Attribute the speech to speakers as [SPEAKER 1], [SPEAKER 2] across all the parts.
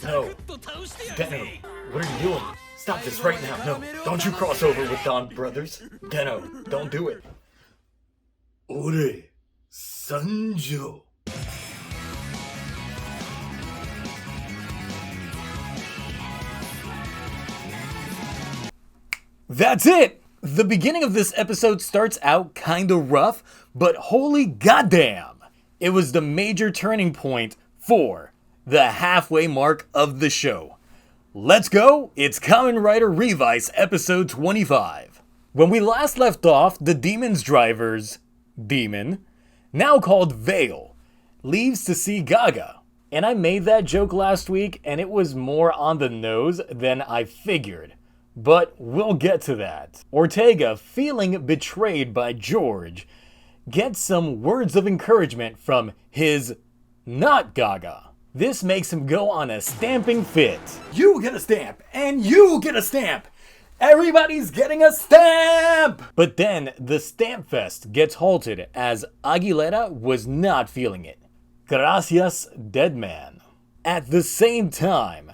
[SPEAKER 1] No. Deno, what are you doing? Stop this right now. No, don't you cross over with Don Brothers. Deno, don't do it. Ore, Sanjo. That's it! The beginning of this episode starts out kinda rough, but holy goddamn! It was the major turning point for the halfway mark of the show. Let's go! It's Kamen Rider Revice episode 25. When we last left off, the Demon's driver's demon, now called Vail, leaves to see Gaga. And I made that joke last week, and it was more on the nose than I figured. But we'll get to that. Olteca, feeling betrayed by George, gets some words of encouragement from his not Gaga. This makes him go on a stamping fit. You get a stamp, and you get a stamp! Everybody's getting a stamp! But then the Stamp Fest gets halted as Aguilera was not feeling it. Gracias, dead man. At the same time,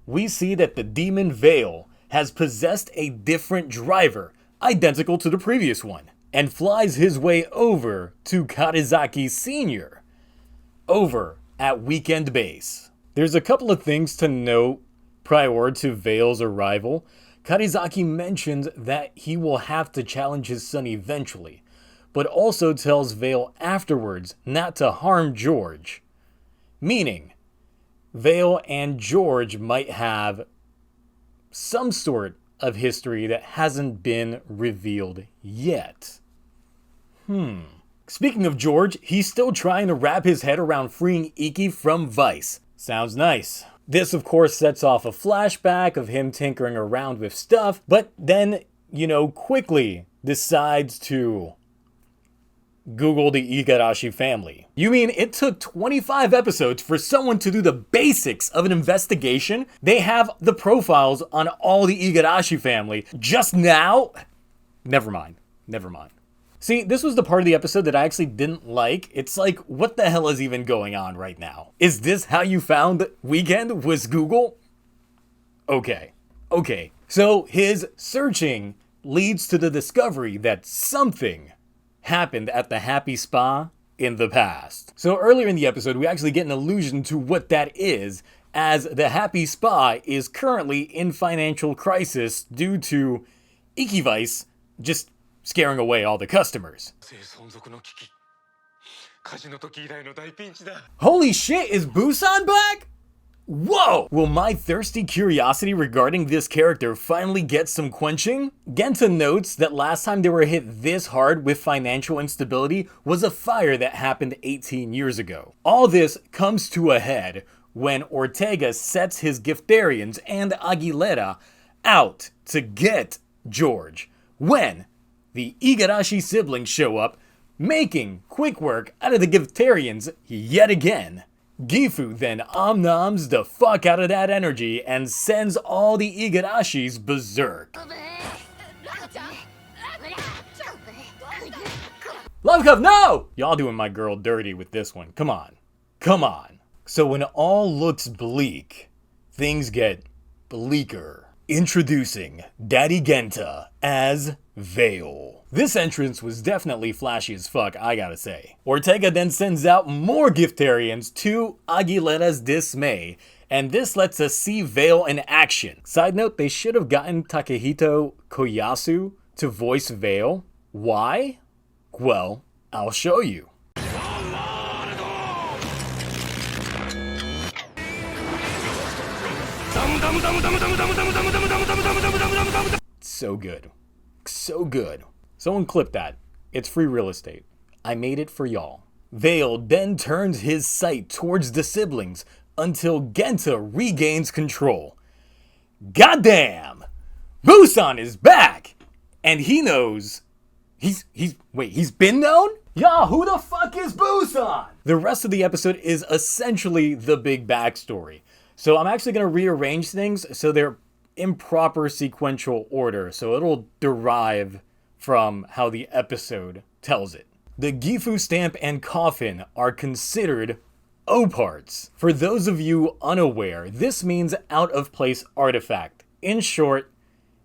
[SPEAKER 1] we see that the demon Vail has possessed a different driver, identical to the previous one, and flies his way over to Karizaki Sr. over at Weekend Base. There's a couple of things to note prior to Vail's arrival. Karizaki mentions that he will have to challenge his son eventually, but also tells Vail afterwards not to harm George. Meaning, Vail and George might have some sort of history that hasn't been revealed yet. Speaking of George, he's still trying to wrap his head around freeing Iki from Vice. Sounds nice. This, of course, sets off a flashback of him tinkering around with stuff, but then, quickly decides to Google the Igarashi family. You mean it took 25 episodes for someone to do the basics of an investigation? They have the profiles on all the Igarashi family. Just now? Never mind. See, this was the part of the episode that I actually didn't like. It's like, what the hell is even going on right now? Is this how you found Weekend? Was Google? Okay. So his searching leads to the discovery that something happened at the Happy Spa in the past. So earlier in the episode, we actually get an allusion to what that is, as the Happy Spa is currently in financial crisis due to Ikivice just scaring away all the customers. Holy shit, is Buu-San back? Whoa! Will my thirsty curiosity regarding this character finally get some quenching? Genta notes that last time they were hit this hard with financial instability was a fire that happened 18 years ago. All this comes to a head when Olteca sets his Giftarians and Aguilera out to get George, when the Igarashi siblings show up, making quick work out of the Giftarians yet again. Gifu then omnoms the fuck out of that energy and sends all the Igarashis berserk. Love Cup, no! Y'all doing my girl dirty with this one. Come on. So when all looks bleak, things get bleaker. Introducing Daddy Genta as Vail. This entrance was definitely flashy as fuck, I gotta say. Olteca then sends out more Giftarians to Aguilera's dismay, and this lets us see Vail in action. Side note, they should have gotten Takehito Koyasu to voice Vail. Why? Well, I'll show you. So good. Someone clip that. It's free real estate. I made it for y'all. Vail then turns his sight towards the siblings until Genta regains control. Goddamn! Buu-San is back! And he knows... He's been known? Yeah, who the fuck is Buu-San? The rest of the episode is essentially the big backstory. So I'm actually going to rearrange things so they're in proper sequential order. So it'll derive from how the episode tells it. The Gifu stamp and coffin are considered O parts. For those of you unaware, this means out of place artifact. In short,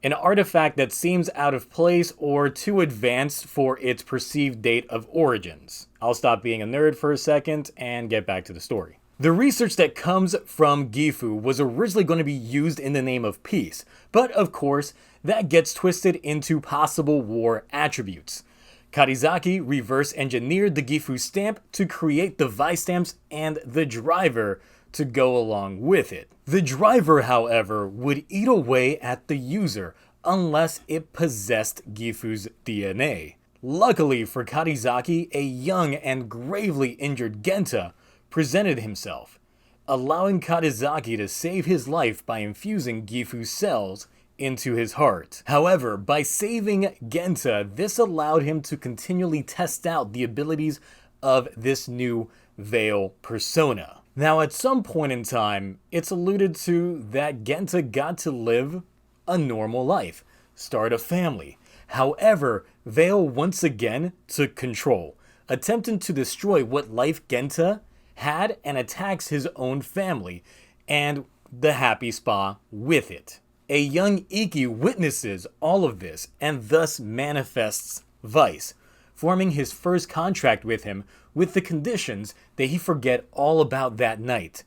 [SPEAKER 1] an artifact that seems out of place or too advanced for its perceived date of origins. I'll stop being a nerd for a second and get back to the story. The research that comes from Gifu was originally going to be used in the name of peace, but of course, that gets twisted into possible war attributes. Karizaki reverse engineered the Gifu stamp to create the Vice stamps and the driver to go along with it. The driver, however, would eat away at the user unless it possessed Gifu's DNA. Luckily for Karizaki, a young and gravely injured Genta presented himself, allowing Karizaki to save his life by infusing Gifu's cells into his heart. However, by saving Genta, this allowed him to continually test out the abilities of this new Vail persona. Now, at some point in time, it's alluded to that Genta got to live a normal life, start a family. However, Vail once again took control, attempting to destroy what life Genta had and attacks his own family, and the happy spa with it. A young Iki witnesses all of this and thus manifests Vice, forming his first contract with him with the conditions that he forget all about that night.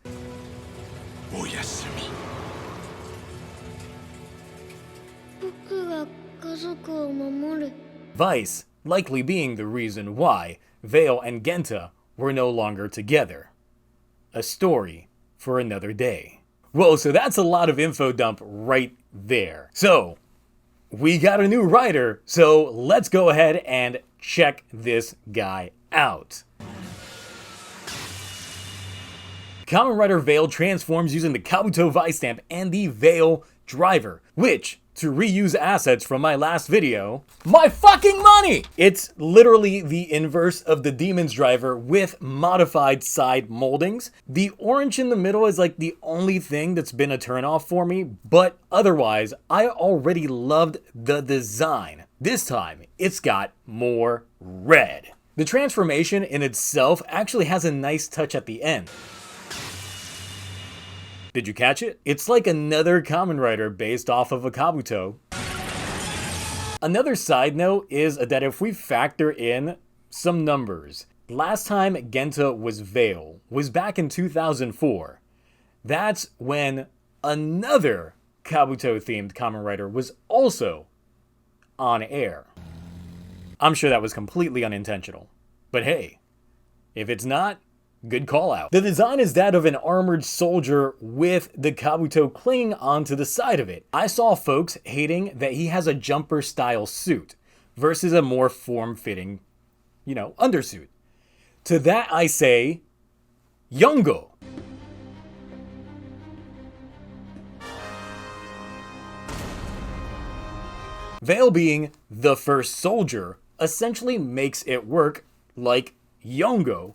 [SPEAKER 1] Vice likely being the reason why Vail and Genta were no longer together. A story for another day. Whoa, so that's a lot of info dump right there. So, we got a new writer, so let's go ahead and check this guy out. Kamen Rider Vail transforms using the Kabuto Vice stamp and the Vail driver, which, to reuse assets from my last video, my fucking money! It's literally the inverse of the Demon's driver with modified side moldings. The orange in the middle is like the only thing that's been a turnoff for me, but otherwise, I already loved the design. This time, it's got more red. The transformation in itself actually has a nice touch at the end. Did you catch it? It's like another Kamen Rider based off of a Kabuto. Another side note is that if we factor in some numbers, last time Genta was Vail was back in 2004. That's when another Kabuto-themed Kamen Rider was also on air. I'm sure that was completely unintentional. But hey, if it's not, good call out. The design is that of an armored soldier with the Kabuto clinging onto the side of it. I saw folks hating that he has a jumper style suit versus a more form-fitting, undersuit. To that I say, Yongo. Vail being the first soldier essentially makes it work like Yongo.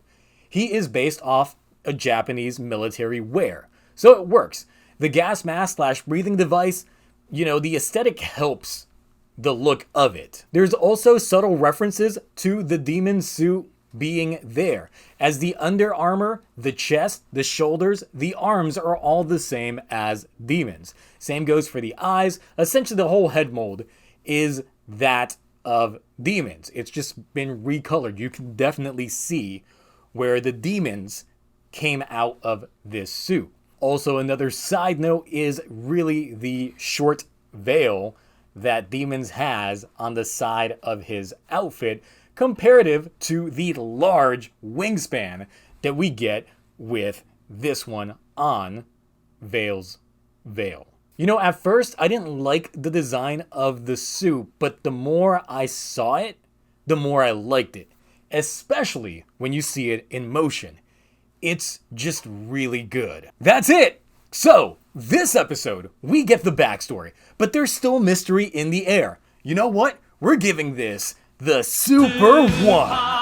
[SPEAKER 1] He is based off a Japanese military wear, so it works. The gas mask / breathing device, the aesthetic helps the look of it. There's also subtle references to the demon suit being there, as the under armor, the chest, the shoulders, the arms are all the same as demons. Same goes for the eyes. Essentially, the whole head mold is that of demons. It's just been recolored. You can definitely see where the demons came out of this suit. Also, another side note is really the short veil that Demons has on the side of his outfit comparative to the large wingspan that we get with this one on Vail's Vail. At first I didn't like the design of the suit, but the more I saw it, the more I liked it. Especially when you see it in motion. It's just really good. That's it! So, this episode, we get the backstory, but there's still mystery in the air. You know what? We're giving this the Super 1.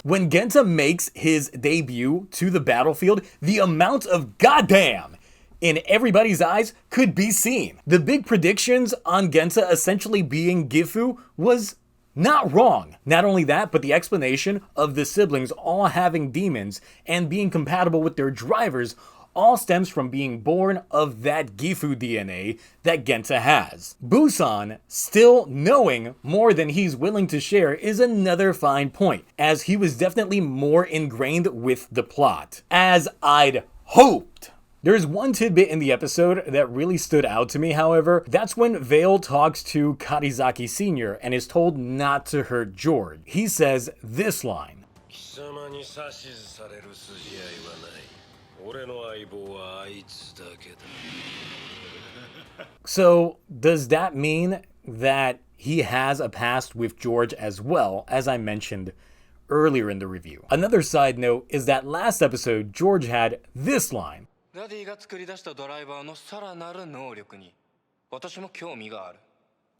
[SPEAKER 1] When Genta makes his debut to the battlefield, the amount of goddamn in everybody's eyes could be seen. The big predictions on Genta essentially being Gifu was Not wrong. Not only that, but the explanation of the siblings all having demons and being compatible with their drivers all stems from being born of that Gifu DNA that Genta has. Buu-San still knowing more than he's willing to share is another fine point, as he was definitely more ingrained with the plot, as I'd hoped. There's one tidbit in the episode that really stood out to me, however. That's when Vail talks to Karizaki Sr. and is told not to hurt George. He says this line. So, does that mean that he has a past with George as well, as I mentioned earlier in the review? Another side note is that last episode, George had this line.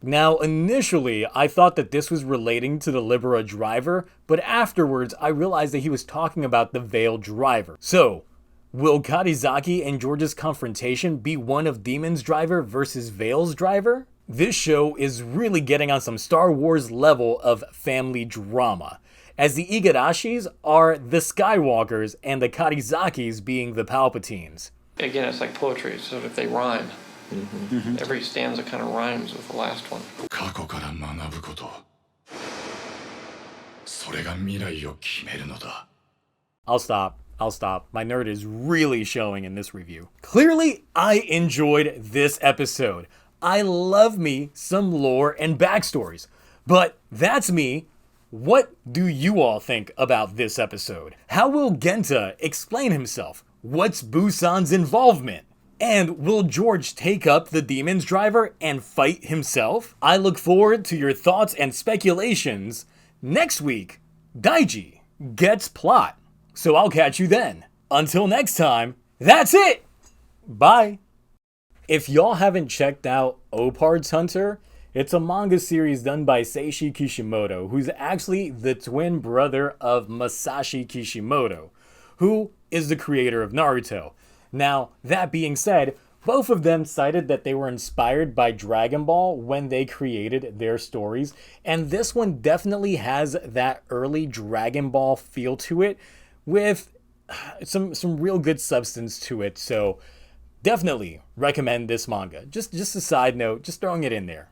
[SPEAKER 1] Now, initially, I thought that this was relating to the Libera driver, but afterwards, I realized that he was talking about the Vail driver. So, will Karizaki and George's confrontation be one of Demon's driver versus Vail's driver? This show is really getting on some Star Wars level of family drama, as the Igarashis are the Skywalkers and the Karizakis being the Palpatines.
[SPEAKER 2] Again, it's like poetry, so if they rhyme, every stanza kind of rhymes with the last one.
[SPEAKER 1] I'll stop. My nerd is really showing in this review. Clearly, I enjoyed this episode. I love me some lore and backstories. But that's me. What do you all think about this episode? How will Genta explain himself? What's Buu-San's involvement? And will George take up the Demon's driver and fight himself? I look forward to your thoughts and speculations next week. Daiji gets plot. So I'll catch you then. Until next time, that's it! Bye! If y'all haven't checked out Opard's Hunter, it's a manga series done by Seishi Kishimoto, who's actually the twin brother of Masashi Kishimoto, who is the creator of Naruto. Now, that being said, both of them cited that they were inspired by Dragon Ball when they created their stories, and this one definitely has that early Dragon Ball feel to it, with some real good substance to it, so definitely recommend this manga. Just a side note, just throwing it in there.